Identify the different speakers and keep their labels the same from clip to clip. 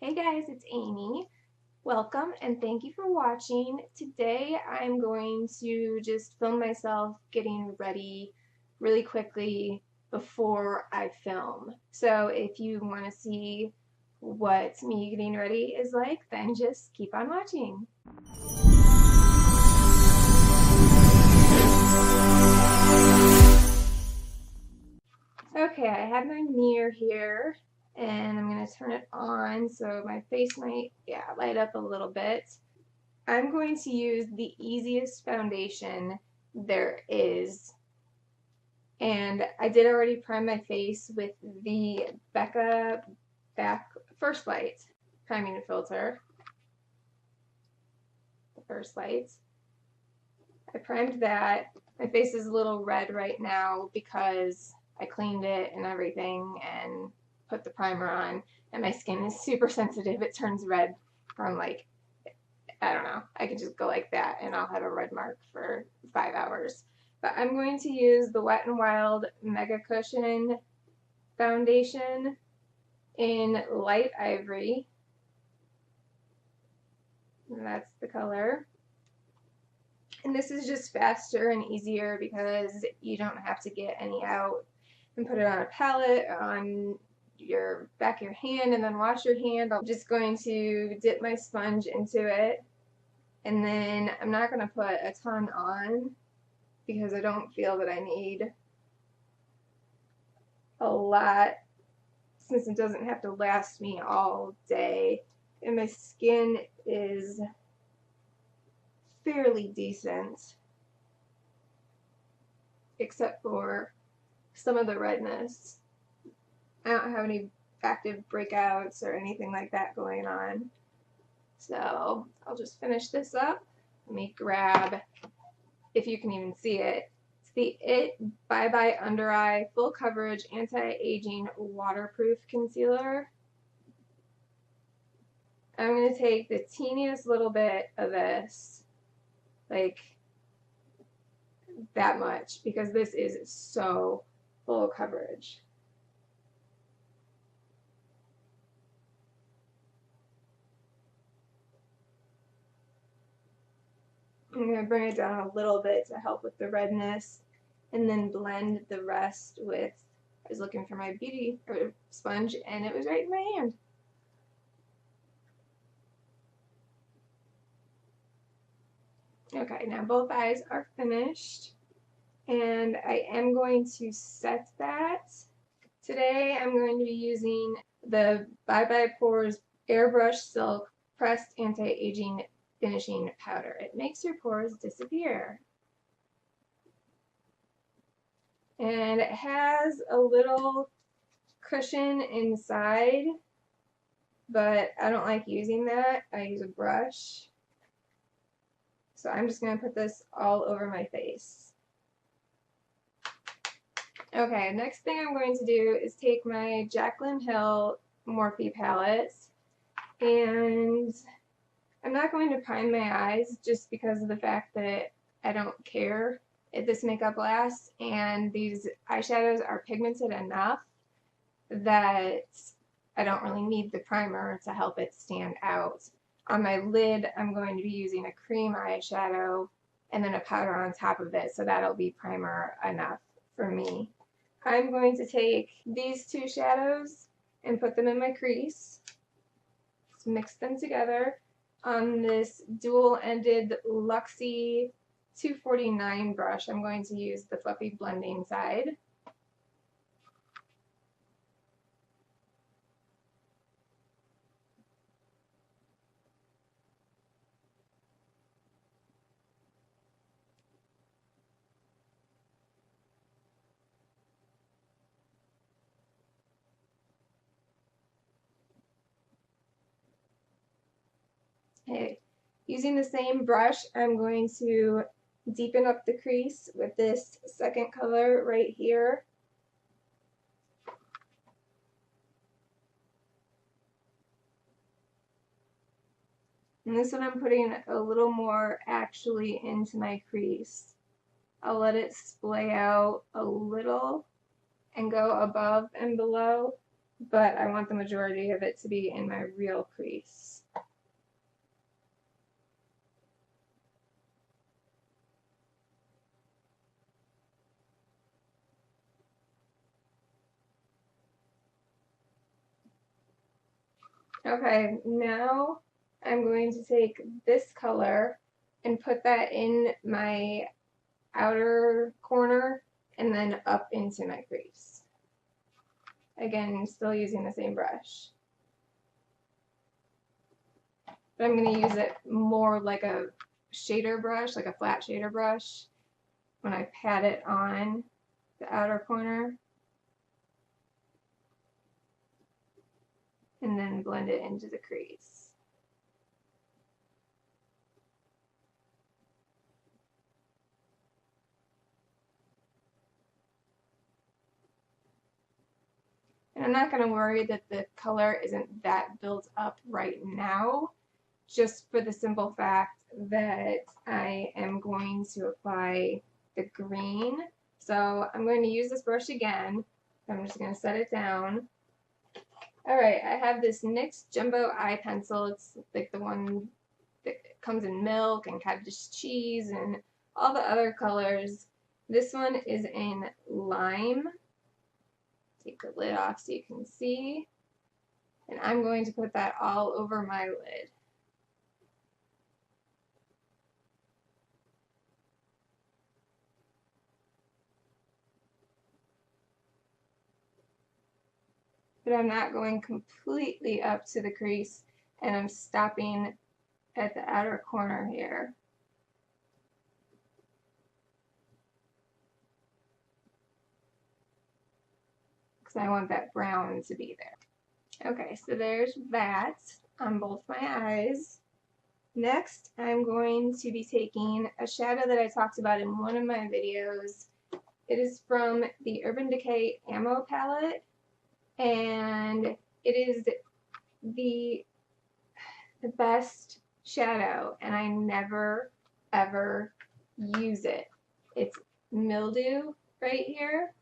Speaker 1: Hey guys, it's Amy. Welcome and thank you for watching. Today I'm going to just film myself getting ready really quickly before I film. So if you want to see what me getting ready is like, then just keep on watching. Okay, I have my mirror here and I'm going to turn it on so my face might, light up a little bit. I'm going to use the easiest foundation there is. And I did already prime my face with the Becca First Light priming filter. The First Light. I primed that. My face is a little red right now because I cleaned it and everything and put the primer on. And my skin is super sensitive. It turns red from I don't know, I can just go like that and I'll have a red mark for 5 hours. But I'm going to use the Wet n Wild Mega Cushion Foundation in Light Ivory. And that's the color. And this is just faster and easier because you don't have to get any out and put it on a palette or on your back of your hand and then wash your hand. I'm just going to dip my sponge into it. And then I'm not going to put a ton on because I don't feel that I need a lot since it doesn't have to last me all day. And my skin is fairly decent, except for some of the redness. I don't have any active breakouts or anything like that going on. So I'll just finish this up. Let me grab, if you can even see it, it's the IT Bye Bye Under Eye Full Coverage Anti-Aging Waterproof Concealer. I'm going to take the teeniest little bit of this, like that much, because this is so full coverage. I'm going to bring it down a little bit to help with the redness and then blend the rest with, I was looking for my beauty or sponge and it was right in my hand. Okay, now both eyes are finished and I am going to set that. Today I'm going to be using the Bye Bye Pores Airbrush Silk Pressed Anti-Aging Finishing Powder. It makes your pores disappear. And it has a little cushion inside, but I don't like using that. I use a brush. So I'm just going to put this all over my face. Okay, next thing I'm going to do is take my Jaclyn Hill Morphe palette, and I'm not going to prime my eyes just because of the fact that I don't care if this makeup lasts, and these eyeshadows are pigmented enough that I don't really need the primer to help it stand out. On my lid, I'm going to be using a cream eyeshadow and then a powder on top of it, so that'll be primer enough for me. I'm going to take these two shadows and put them in my crease. Just mix them together. On this dual-ended Luxie 249 brush, I'm going to use the fluffy blending side. Okay. Using the same brush, I'm going to deepen up the crease with this second color right here. And this one I'm putting a little more actually into my crease. I'll let it splay out a little and go above and below. but I want the majority of it to be in my real crease. Okay, now I'm going to take this color and put that in my outer corner and then up into my crease. Again, still using the same brush. But I'm going to use it more like a shader brush, like a flat shader brush, when I pat it on the outer corner. And then blend it into the crease. And I'm not going to worry that the color isn't that built up right now, just for the simple fact that I am going to apply the green. So I'm going to use this brush again. I'm just going to set it down. Alright, I have this NYX Jumbo Eye Pencil. It's like the one that comes in milk and cottage cheese and all the other colors. This one is in lime. Take the lid off so you can see. And I'm going to put that all over my lid. But I'm not going completely up to the crease, and I'm stopping at the outer corner here. Because I want that brown to be there. Okay, so there's that on both my eyes. Next, I'm going to be taking a shadow that I talked about in one of my videos. It is from the Urban Decay Ammo palette, and it is the best shadow, and I never ever use it. It's mildew right here,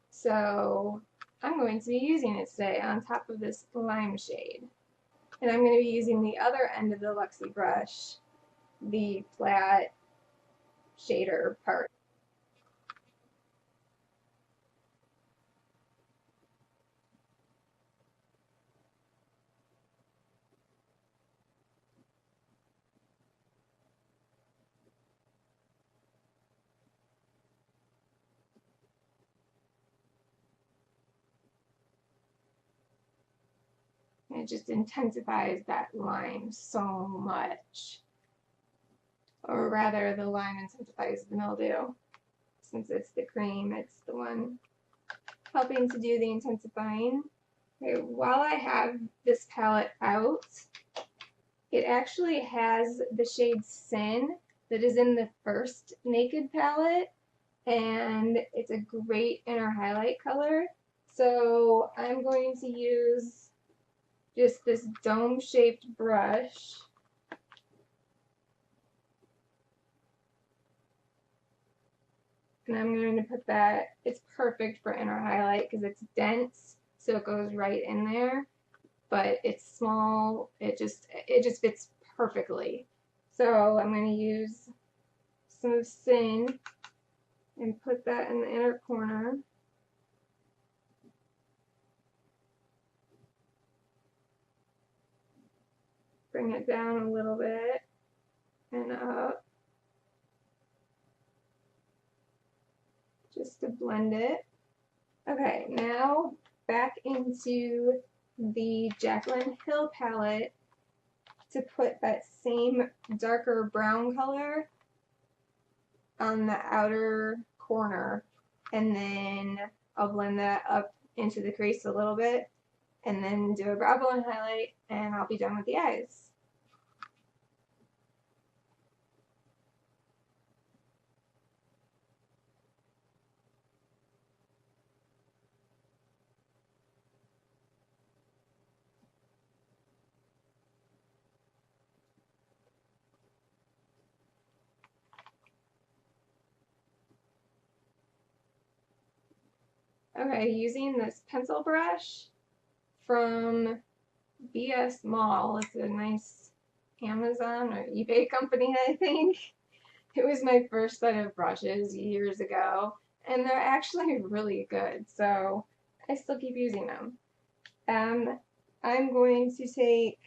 Speaker 1: so I'm going to be using it today on top of this lime shade. And I'm going to be using the other end of the Luxie brush, the flat shader part. And it just intensifies that lime so much. Or rather, the lime intensifies the mildew. Since it's the cream, it's the one helping to do the intensifying. Okay, while I have this palette out, it actually has the shade Sin that is in the first Naked palette, and it's a great inner highlight color. So I'm going to use just this dome-shaped brush. And I'm going to put that, it's perfect for inner highlight because it's dense, so it goes right in there. But it's small, it just fits perfectly. So I'm going to use some Sin and put that in the inner corner. Bring it down a little bit and up, just to blend it. Okay, now back into the Jaclyn Hill palette to put that same darker brown color on the outer corner, and then I'll blend that up into the crease a little bit, and then do a brow bone highlight, and I'll be done with the eyes. Okay, using this pencil brush, from BS Mall. It's a nice Amazon or eBay company, I think. It was my first set of brushes years ago, and they're actually really good, so I still keep using them. I'm going to take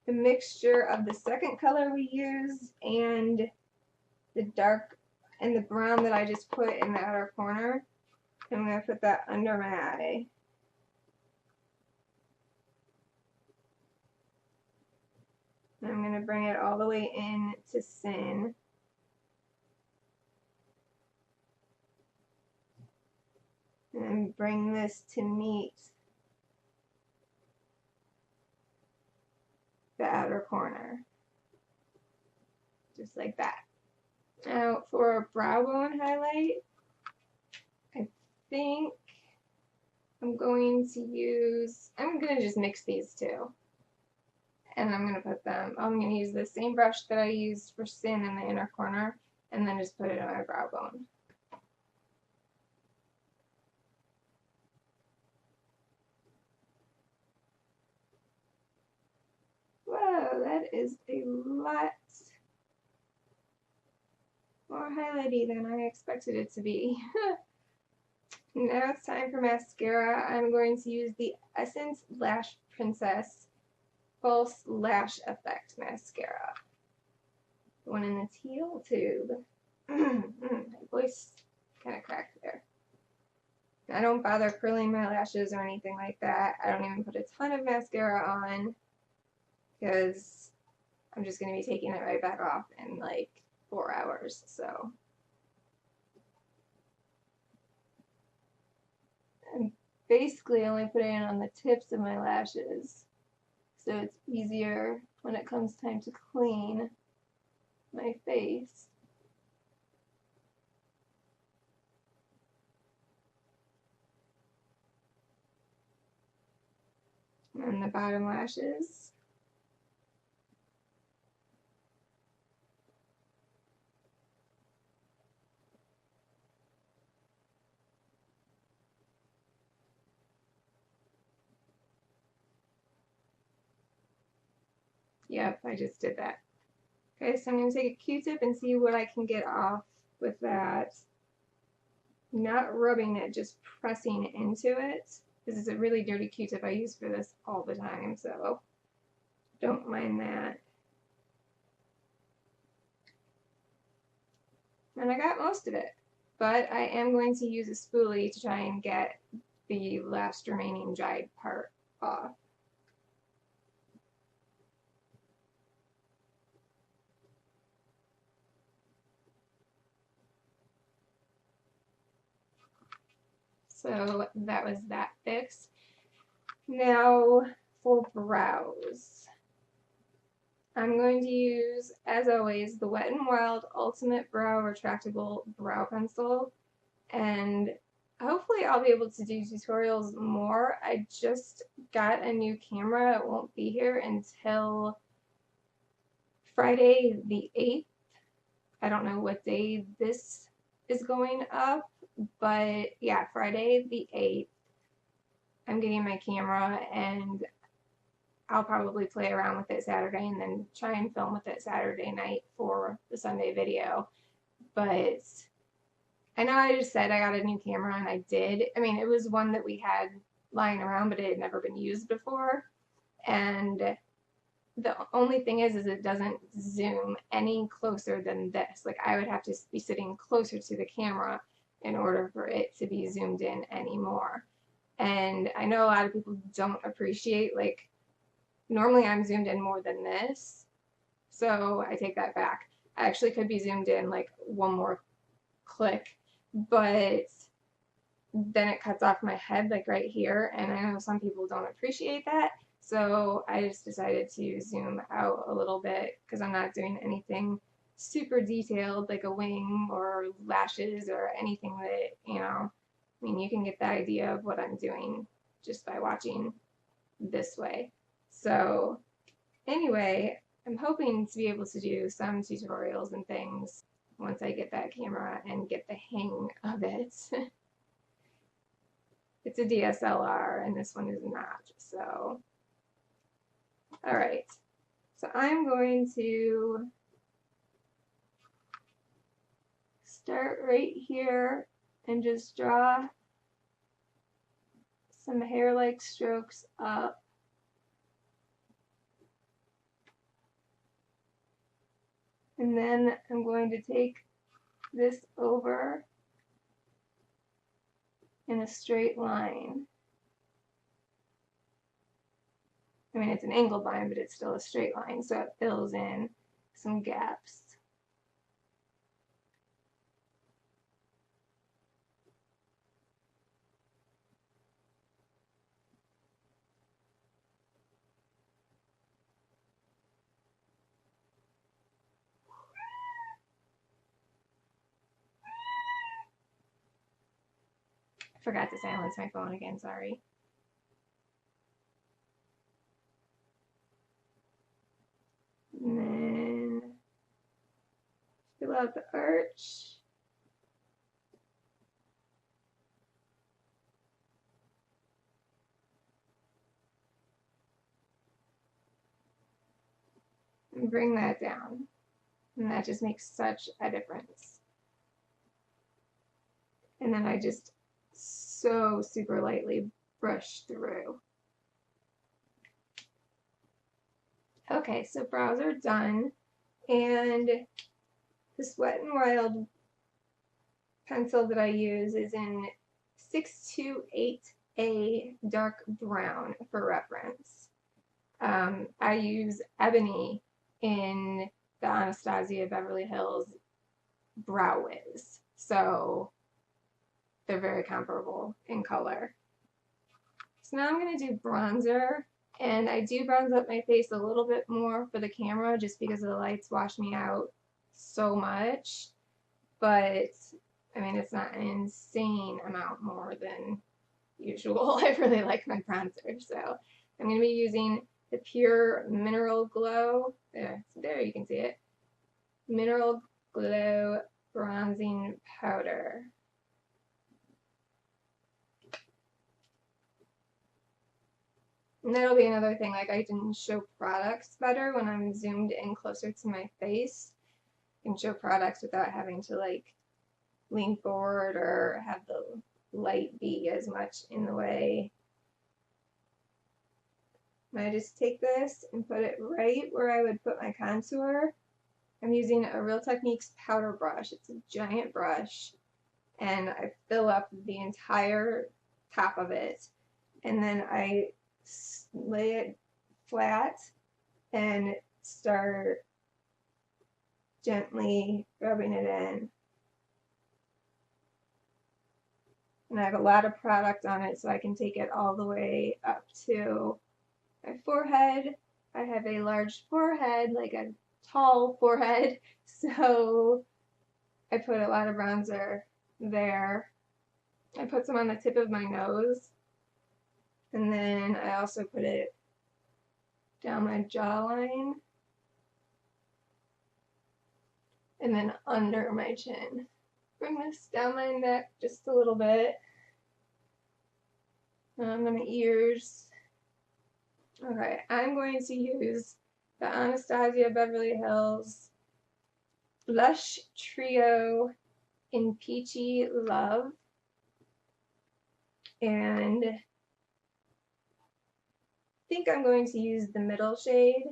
Speaker 1: the mixture of the second color we used and the dark and the brown that I just put in the outer corner. I'm going to put that under my eye. I'm going to bring it all the way in to Sin. And bring this to meet the outer corner. Just like that. Now for a brow bone highlight, I think I'm going to just mix these two. And I'm going to use the same brush that I used for Sin in the inner corner, and then just put it on my brow bone. Whoa, that is a lot more highlighty than I expected it to be. Now it's time for mascara. I'm going to use the Essence Lash Princess False Lash Effect Mascara. The one in the teal tube. My voice kind of cracked there. I don't bother curling my lashes or anything like that. I don't even put a ton of mascara on because I'm just going to be taking it right back off in like 4 hours. So I'm basically only putting it on the tips of my lashes, so it's easier when it comes time to clean my face. And the bottom lashes. Yep, I just did that. Okay, so I'm going to take a Q-tip and see what I can get off with that. Not rubbing it, just pressing into it. This is a really dirty Q-tip I use for this all the time, so don't mind that. And I got most of it, but I am going to use a spoolie to try and get the last remaining dried part off. So that was that fix. Now for brows. I'm going to use, as always, the Wet n Wild Ultimate Brow Retractable Brow Pencil. And hopefully I'll be able to do tutorials more. I just got a new camera. It won't be here until Friday the 8th. I don't know what day this is going up, but yeah, Friday the 8th. I'm getting my camera and I'll probably play around with it Saturday and then try and film with it Saturday night for the Sunday video. But I know I just said I got a new camera, and I did. I mean, it was one that we had lying around, but it had never been used before. And the only thing is it doesn't zoom any closer than this. Like, I would have to be sitting closer to the camera in order for it to be zoomed in anymore. And I know a lot of people don't appreciate, like, normally I'm zoomed in more than this, so I take that back. I actually could be zoomed in like one more click, but then it cuts off my head like right here, and I know some people don't appreciate that, so I just decided to zoom out a little bit because I'm not doing anything super detailed like a wing or lashes or anything that, you know, I mean, you can get the idea of what I'm doing just by watching this way. So anyway, I'm hoping to be able to do some tutorials and things once I get that camera and get the hang of it. it's a DSLR and this one is not. So, all right. So I'm going to start right here and just draw some hair-like strokes up. And then I'm going to take this over in a straight line. I mean, it's an angled line, but it's still a straight line, so it fills in some gaps. I forgot to silence my phone again, sorry. And then fill out the arch. And bring that down. And that just makes such a difference. And then I just so super lightly brush through. Okay, so brows are done. And this Wet n Wild pencil that I use is in 628A dark brown for reference. I use Ebony in the Anastasia Beverly Hills Brow Wiz, so they're very comparable in color. So now I'm going to do bronzer, and I do bronze up my face a little bit more for the camera just because the lights wash me out so much, but I mean, it's not an insane amount more than usual. I really like my bronzer, so I'm going to be using the Pure Mineral Glow. There you can see it. Mineral Glow Bronzing Powder. And that'll be another thing, like I can show products better when I'm zoomed in closer to my face. I can show products without having to like lean forward or have the light be as much in the way. I just take this and put it right where I would put my contour. I'm using a Real Techniques powder brush. It's a giant brush, and I fill up the entire top of it, and then I lay it flat and start gently rubbing it in. And I have a lot of product on it, so I can take it all the way up to my forehead. I have a large forehead, like a tall forehead, so I put a lot of bronzer there. I put some on the tip of my nose, and then I also put it down my jawline and then under my chin. Bring this down my neck just a little bit, on my ears. Okay, I'm going to use the Anastasia Beverly Hills Blush Trio in Peachy Love. And I think I'm going to use the middle shade.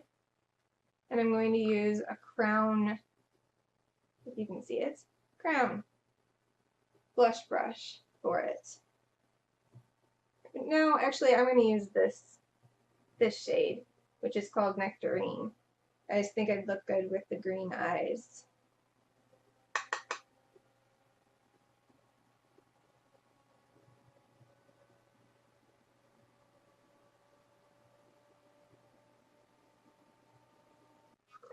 Speaker 1: And I'm going to use a Crown, if you can see it, Crown blush brush for it. No, actually I'm going to use this shade, which is called Nectarine. I just think I'd look good with the green eyes.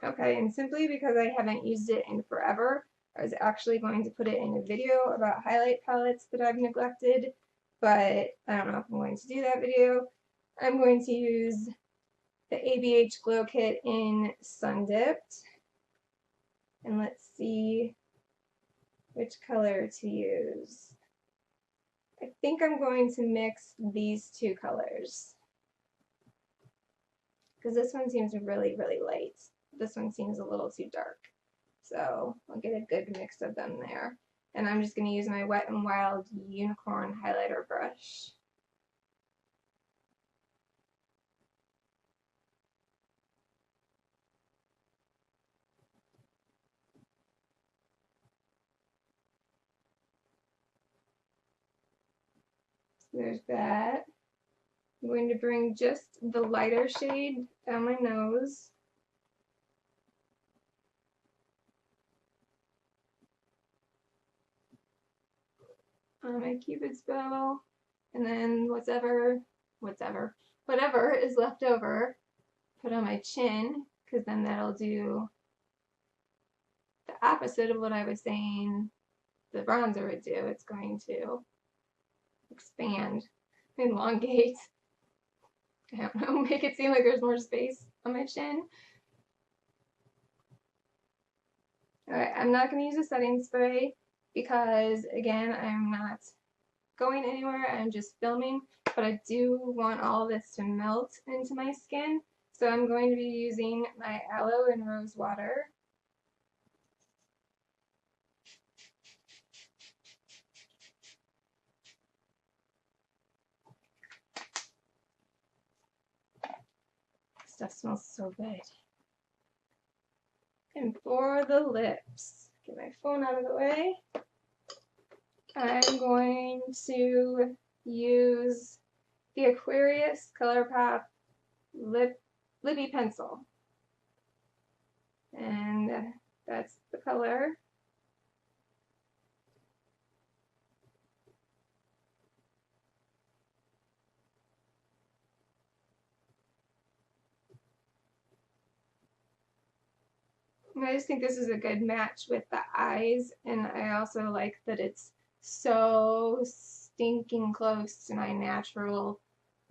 Speaker 1: Okay, and simply because I haven't used it in forever, I was actually going to put it in a video about highlight palettes that I've neglected, but I don't know if I'm going to do that video. I'm going to use the ABH Glow Kit in Sun Dipped. And let's see which color to use. I think I'm going to mix these two colors because this one seems really, really light. This one seems a little too dark. So I'll get a good mix of them there. And I'm just going to use my Wet n Wild Unicorn highlighter brush. So there's that. I'm going to bring just the lighter shade down my nose. On my Cupid's bow, and then whatever is left over, put on my chin, because then that'll do the opposite of what I was saying the bronzer would do. It's going to expand, elongate, I don't know, make it seem like there's more space on my chin. Alright, I'm not going to use a setting spray because, again, I'm not going anywhere, I'm just filming, but I do want all of this to melt into my skin, so I'm going to be using my aloe and rose water. Stuff smells so good. And for the lips, get my phone out of the way, I'm going to use the Aquarius ColourPop Lippy Pencil. And that's the color. And I just think this is a good match with the eyes, and I also like that it's so stinking close to my natural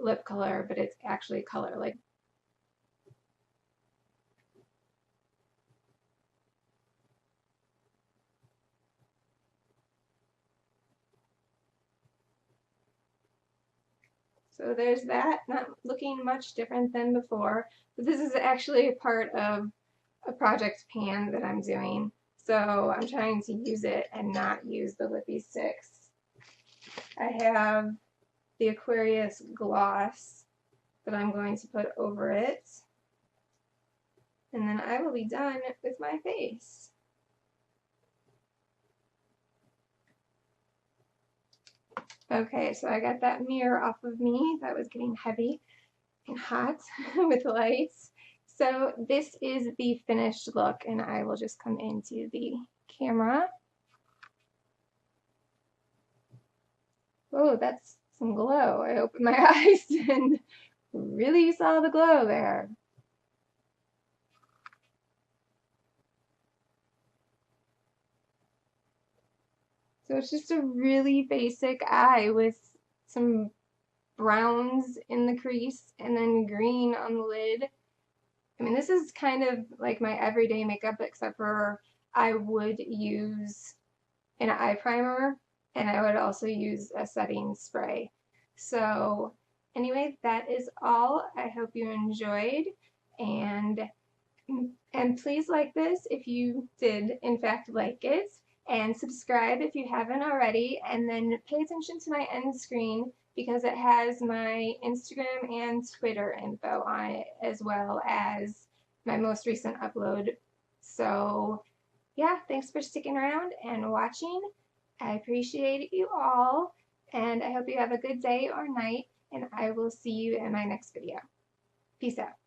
Speaker 1: lip color, but it's actually color. Like, so there's that, not looking much different than before, but this is actually a part of a project pan that I'm doing, so I'm trying to use it and not use the Lippy Sticks. I have the Aquarius gloss that I'm going to put over it, and then I will be done with my face. Okay, so I got that mirror off of me. That was getting heavy and hot with the lights. So this is the finished look, and I will just come into the camera. Oh, that's some glow. I opened my eyes and really saw the glow there. So it's just a really basic eye with some browns in the crease and then green on the lid. I mean, this is kind of like my everyday makeup, except for I would use an eye primer and I would also use a setting spray. So anyway, that is all. I hope you enjoyed, and please like this if you did in fact like it, and subscribe if you haven't already, and then pay attention to my end screen because it has my Instagram and Twitter info on it, as well as my most recent upload. So yeah, thanks for sticking around and watching. I appreciate you all, and I hope you have a good day or night, and I will see you in my next video. Peace out.